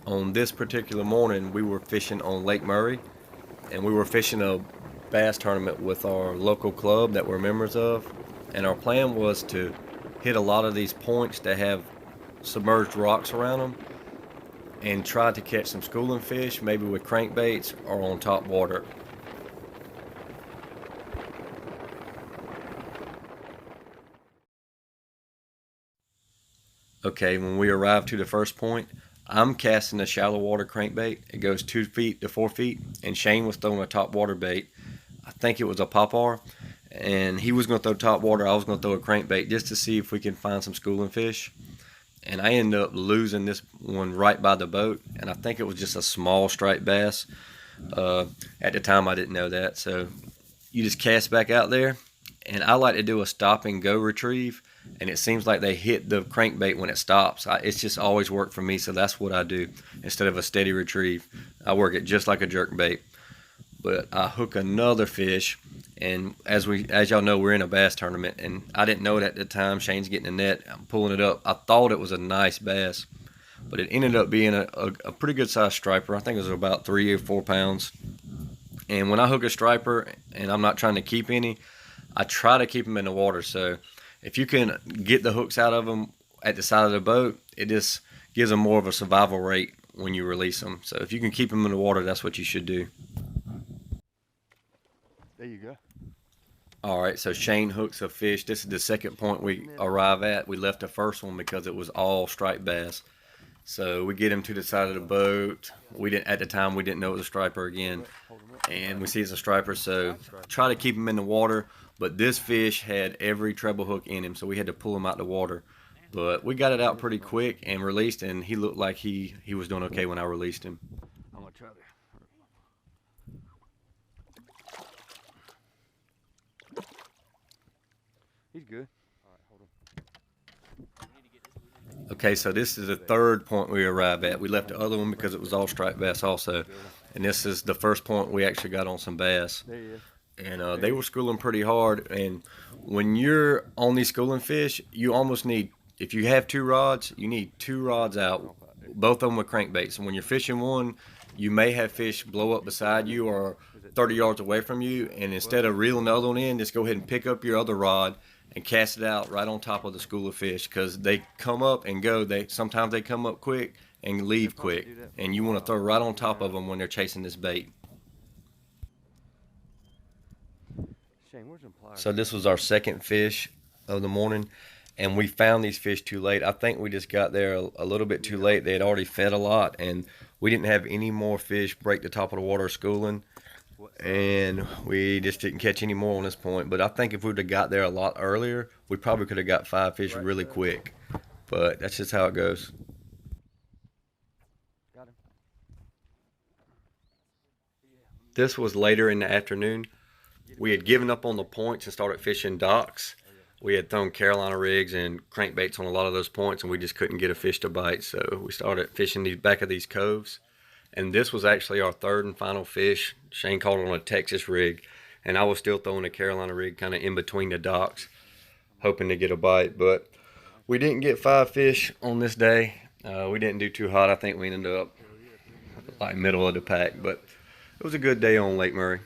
On this particular morning, we were fishing on Lake Murray, and we were fishing a bass tournament with our local club that we're members of. And our plan was to hit a lot of these points that have submerged rocks around them and try to catch some schooling fish, maybe with crankbaits or on top water. Okay, when we arrived to the first point, I'm casting a shallow water crankbait. It goes 2 feet to 4 feet, and Shane was throwing a top water bait. I think it was a popar, and he was going to throw top water. I was going to throw a crankbait just to see if we can find some schooling fish. And I ended up losing this one right by the boat, and I think it was just a small striped bass. At the time, I didn't know that, so you just cast back out there, and I like to do a stop and go retrieve, and it seems like they hit the crankbait when it stops. It's just always worked for me, so that's what I do instead of a steady retrieve. I work it just like a jerk bait. But I hook another fish, and as y'all know, we're in a bass tournament, and I didn't know it at the time. Shane's getting the net, I'm pulling it up. I thought it was a nice bass, but it ended up being a pretty good sized striper. I think it was about 3 or 4 pounds. And when I hook a striper and I'm not trying to keep any, I try to keep them in the water. So if you can get the hooks out of them at the side of the boat, it just gives them more of a survival rate when you release them. So if you can keep them in the water, that's what you should do. There you go. All right, so Shane hooks a fish. This is the second point we arrive at. We left the first one because it was all striped bass. So we get him to the side of the boat. At the time we didn't know it was a striper again, and we see it's a striper. So try to keep him in the water. But this fish had every treble hook in him, so we had to pull him out the water. But we got it out pretty quick and released, and he looked like he was doing okay when I released him. I'm gonna try to. He's good. All right, hold on. Okay, so this is the third point we arrive at. We left the other one because it was all striped bass also. And this is the first point we actually got on some bass. There he is. And they were schooling pretty hard. And when you're on these schooling fish, you almost need, if you have 2 rods, you need 2 rods out, both of them with crankbaits. And when you're fishing one, you may have fish blow up beside you or 30 yards away from you. And instead of reeling the other one in, just go ahead and pick up your other rod and cast it out right on top of the school of fish, because they come up and go. Sometimes they come up quick and leave quick, and you want to throw right on top of them when they're chasing this bait. So this was our second fish of the morning, and we found these fish too late. I think we just got there a little bit too late. They had already fed a lot, and we didn't have any more fish break the top of the water schooling, and we just didn't catch any more on this point. But I think if we would have got there a lot earlier, we probably could have got 5 fish really quick. But that's just how it goes. This was later in the afternoon. We had given up on the points and started fishing docks. We had thrown Carolina rigs and crankbaits on a lot of those points, and we just couldn't get a fish to bite. So we started fishing the back of these coves. And this was actually our third and final fish. Shane caught it on a Texas rig, and I was still throwing a Carolina rig kind of in between the docks, hoping to get a bite. But we didn't get 5 fish on this day. We didn't do too hot. I think we ended up like middle of the pack, but it was a good day on Lake Murray.